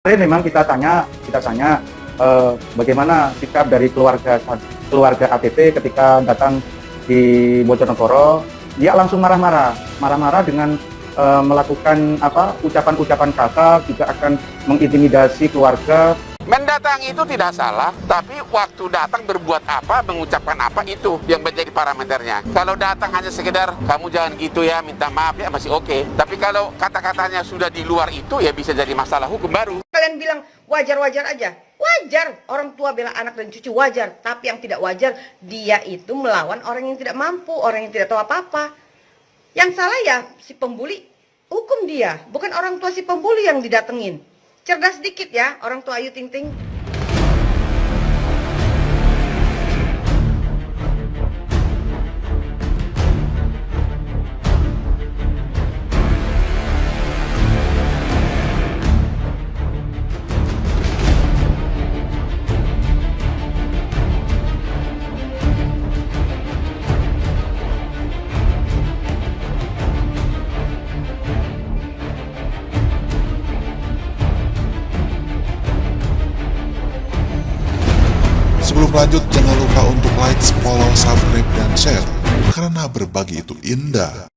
Kemarin memang kita tanya bagaimana sikap dari keluarga ATT ketika datang di Bojonegoro. Dia langsung marah-marah dengan melakukan ucapan-ucapan kasar, juga akan mengintimidasi keluarga. Mendatangi itu tidak salah, tapi waktu datang berbuat apa, mengucapkan apa, itu yang menjadi parameternya. Kalau datang hanya sekedar, kamu jangan gitu ya, minta maaf ya, masih oke. Tapi kalau kata-katanya sudah di luar itu, ya bisa jadi masalah hukum baru. Kalian bilang wajar-wajar aja. Wajar, orang tua bela anak dan cucu wajar. Tapi yang tidak wajar, dia itu melawan orang yang tidak mampu, orang yang tidak tahu apa-apa. Yang salah ya si pembuli, hukum dia, bukan orang tua si pembuli yang didatengin. Cerdas dikit ya orang tua Ayu Ting Ting. Sebelum lanjut, jangan lupa untuk like, follow, subscribe, dan share, karena berbagi itu indah.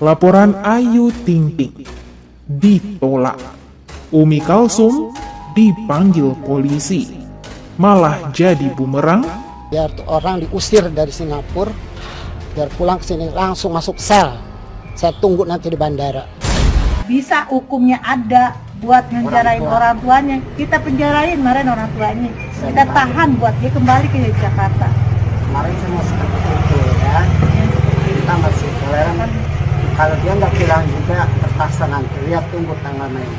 Laporan Ayu Ting Ting ditolak. Umi Kalsum dipanggil polisi, malah jadi bumerang. Biar orang diusir dari Singapura, biar pulang ke sini langsung masuk sel. Saya tunggu nanti di bandara. Bisa hukumnya ada buat ngenjarain orang tuanya, kita penjarain kemarin orang tuanya, kita tahan buat dia kembali ke Jakarta. Kemarin saya mau seperti itu ya, kita masih toleran. Kalau dia nggak bilang juga terpaksa nanti, lihat tunggu tanggal main.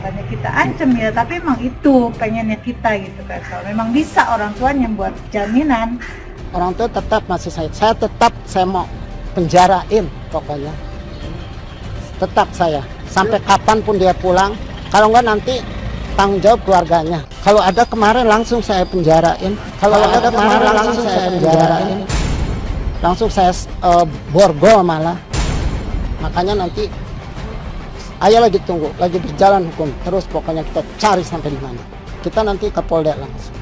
Karena kita ancam ya, tapi emang itu pengennya kita gitu kan. Kalau memang bisa orang tuanya buat jaminan. Orang tua tetap masih saya tetap mau penjarain pokoknya. Tetap saya, sampai kapanpun dia pulang, kalau enggak nanti tanggung jawab keluarganya. Kalau ada kemarin langsung saya penjarain, langsung saya borgol malah. Makanya nanti ayo lagi tunggu, lagi berjalan hukum, terus pokoknya kita cari sampai di mana. Kita nanti ke Polda langsung.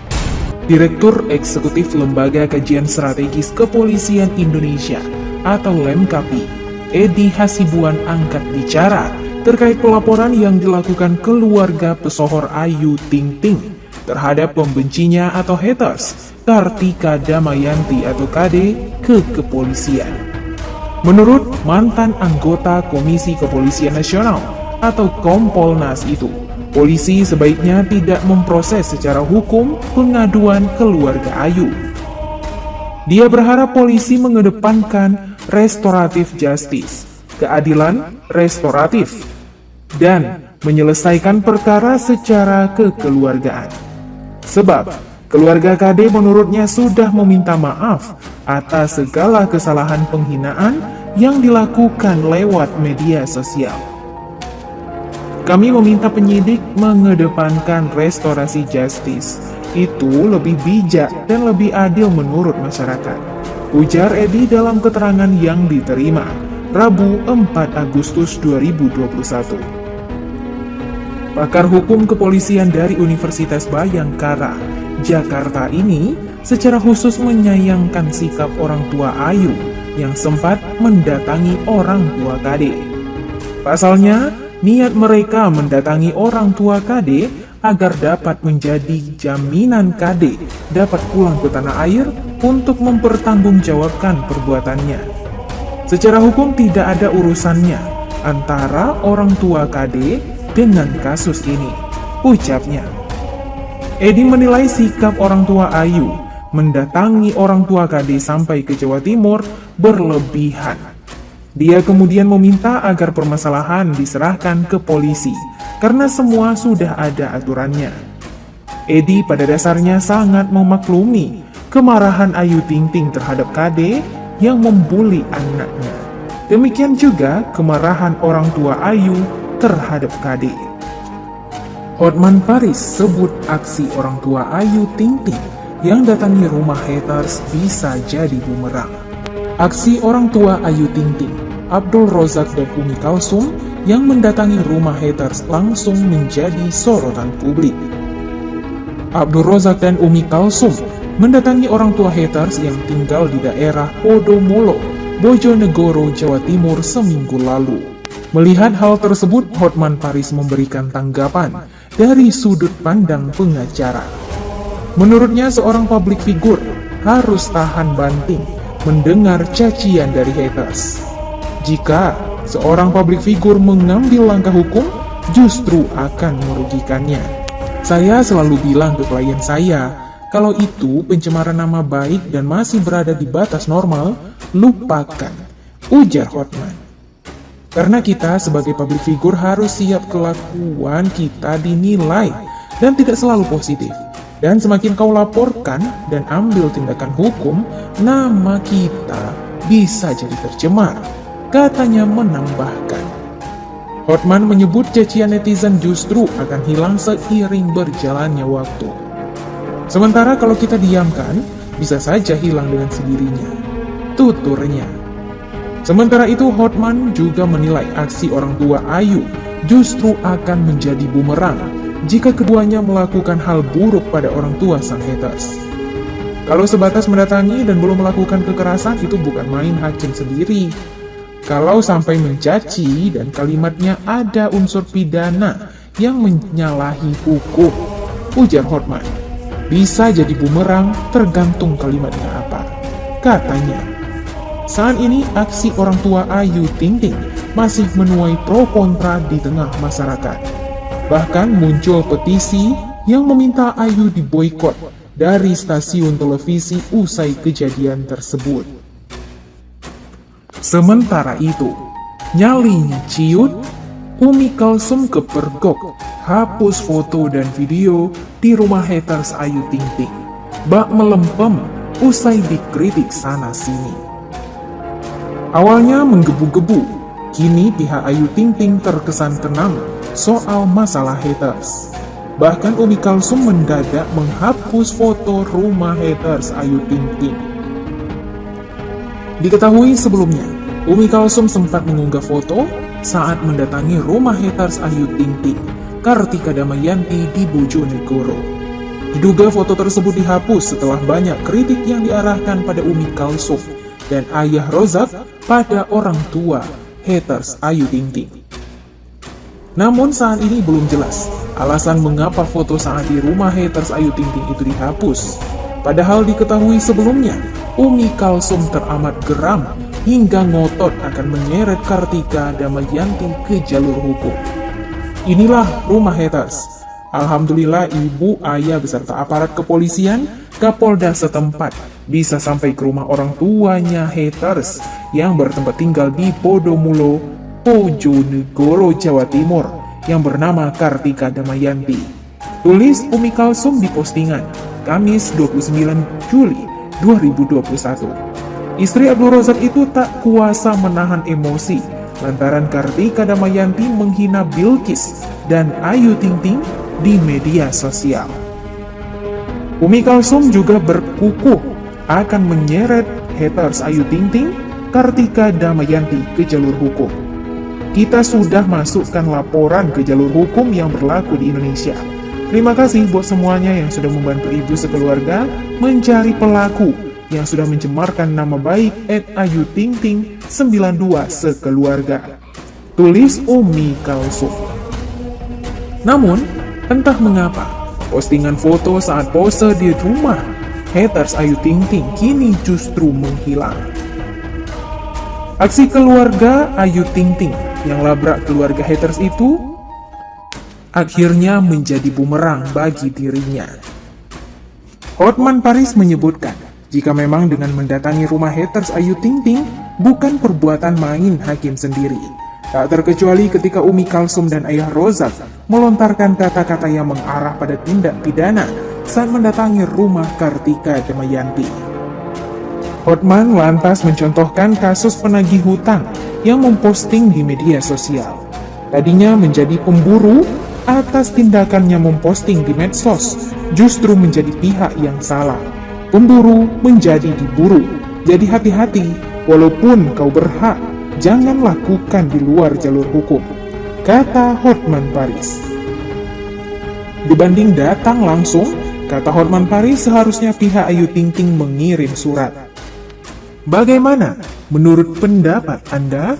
Direktur Eksekutif Lembaga Kajian Strategis Kepolisian Indonesia atau LEMKAPI, Edi Hasibuan angkat bicara terkait pelaporan yang dilakukan keluarga pesohor Ayu Ting Ting terhadap pembencinya atau haters, Kartika Damayanti atau KD, ke kepolisian. Menurut mantan anggota Komisi Kepolisian Nasional atau Kompolnas itu, polisi sebaiknya tidak memproses secara hukum pengaduan keluarga Ayu. Dia berharap polisi mengedepankan restoratif justice, keadilan restoratif, dan menyelesaikan perkara secara kekeluargaan. Sebab, keluarga KD menurutnya sudah meminta maaf atas segala kesalahan penghinaan yang dilakukan lewat media sosial. Kami meminta penyidik mengedepankan restorasi justice. Itu lebih bijak dan lebih adil menurut masyarakat, ujar Edi dalam keterangan yang diterima Rabu 4 Agustus 2021. Pakar hukum kepolisian dari Universitas Bayangkara, Jakarta ini secara khusus menyayangkan sikap orang tua Ayu yang sempat mendatangi orang tua KD. Pasalnya, niat mereka mendatangi orang tua KD agar dapat menjadi jaminan KD dapat pulang ke tanah air untuk mempertanggungjawabkan perbuatannya. Secara hukum tidak ada urusannya antara orang tua KD dengan kasus ini, ucapnya. Edi menilai sikap orang tua Ayu mendatangi orang tua KD sampai ke Jawa Timur berlebihan. Dia kemudian meminta agar permasalahan diserahkan ke polisi, karena semua sudah ada aturannya. Edi pada dasarnya sangat memaklumi kemarahan Ayu Ting Ting terhadap KD yang membuli anaknya. Demikian juga kemarahan orang tua Ayu terhadap KD. Hotman Paris sebut aksi orang tua Ayu Ting Ting yang datangi rumah haters bisa jadi bumerang. Aksi orang tua Ayu Ting Ting, Abdul Rozak dan Umi Kalsum yang mendatangi rumah haters langsung menjadi sorotan publik. Abdul Rozak dan Umi Kalsum mendatangi orang tua haters yang tinggal di daerah Podomolo, Bojonegoro, Jawa Timur seminggu lalu. Melihat hal tersebut, Hotman Paris memberikan tanggapan dari sudut pandang pengacara. Menurutnya, seorang publik figur harus tahan banting mendengar cacian dari haters. Jika seorang publik figur mengambil langkah hukum, justru akan merugikannya. Saya selalu bilang ke klien saya, kalau itu pencemaran nama baik dan masih berada di batas normal, lupakan, ujar Hotman. Karena kita sebagai public figure harus siap kelakuan kita dinilai dan tidak selalu positif. Dan semakin kau laporkan dan ambil tindakan hukum, nama kita bisa jadi tercemar, katanya menambahkan. Hotman menyebut cacian netizen justru akan hilang seiring berjalannya waktu. Sementara kalau kita diamkan, bisa saja hilang dengan sendirinya, tuturnya. Sementara itu, Hotman juga menilai aksi orang tua Ayu justru akan menjadi bumerang jika keduanya melakukan hal buruk pada orang tua sang haters. Kalau sebatas mendatangi dan belum melakukan kekerasan, itu bukan main hakim sendiri. Kalau sampai mencaci dan kalimatnya ada unsur pidana yang menyalahi hukum, ujar Hotman. Bisa jadi bumerang tergantung kalimatnya apa, katanya. Saat ini, aksi orang tua Ayu Ting Ting masih menuai pro kontra di tengah masyarakat. Bahkan muncul petisi yang meminta Ayu diboikot dari stasiun televisi usai kejadian tersebut. Sementara itu, nyalinya ciut, Umi Kalsum kepergok hapus foto dan video di rumah haters Ayu Ting Ting. Bak melempem usai dikritik sana-sini. Awalnya menggebu-gebu, kini pihak Ayu Ting Ting terkesan tenang soal masalah haters. Bahkan Umi Kalsum mendadak menghapus foto rumah haters Ayu Ting Ting. Diketahui sebelumnya, Umi Kalsum sempat mengunggah foto saat mendatangi rumah haters Ayu Ting Ting, Kartika Damayanti di Bojonegoro. Diduga foto tersebut dihapus setelah banyak kritik yang diarahkan pada Umi Kalsum dan ayah Rozak pada orang tua haters Ayu Ting Ting. Namun saat ini belum jelas alasan mengapa foto saat di rumah haters Ayu Ting Ting itu dihapus. Padahal diketahui sebelumnya, Umi Kalsum teramat geram hingga ngotot akan menyeret Kartika Damayanti ke jalur hukum. Inilah rumah haters. Alhamdulillah ibu, ayah beserta aparat kepolisian, Kapolda setempat bisa sampai ke rumah orang tuanya haters yang bertempat tinggal di Podomolo, Bojonegoro, Jawa Timur yang bernama Kartika Damayanti. Tulis Umi Kalsum di postingan Kamis 29 Juli 2021. Istri Abdul Rozak itu tak kuasa menahan emosi lantaran Kartika Damayanti menghina Bilqis dan Ayu Ting Ting di media sosial. Umi Kalsum juga berkukuh akan menyeret haters Ayu Ting Ting, Kartika Damayanti ke jalur hukum. Kita sudah masukkan laporan ke jalur hukum yang berlaku di Indonesia. Terima kasih buat semuanya yang sudah membantu ibu sekeluarga mencari pelaku yang sudah mencemarkan nama baik @Ayu Ting Ting 92 sekeluarga. Tulis Umi Kalsum. Namun, entah mengapa, postingan foto saat pose di rumah haters Ayu Ting Ting kini justru menghilang. Aksi keluarga Ayu Ting Ting yang labrak keluarga haters itu akhirnya menjadi bumerang bagi dirinya. Hotman Paris menyebutkan, jika memang dengan mendatangi rumah haters Ayu Ting Ting bukan perbuatan main hakim sendiri. Tak terkecuali ketika Umi Kalsum dan ayah Rozak melontarkan kata-kata yang mengarah pada tindak pidana saat mendatangi rumah Kartika Damayanti. Hotman lantas mencontohkan kasus penagih hutang yang memposting di media sosial. Tadinya menjadi pemburu atas tindakannya memposting di medsos, justru menjadi pihak yang salah. Pemburu menjadi diburu. Jadi hati-hati, walaupun kau berhak, jangan lakukan di luar jalur hukum. kata Hotman Paris. Dibanding datang langsung, kata Hotman Paris, seharusnya pihak Ayu Ting Ting mengirim surat. Bagaimana menurut pendapat Anda?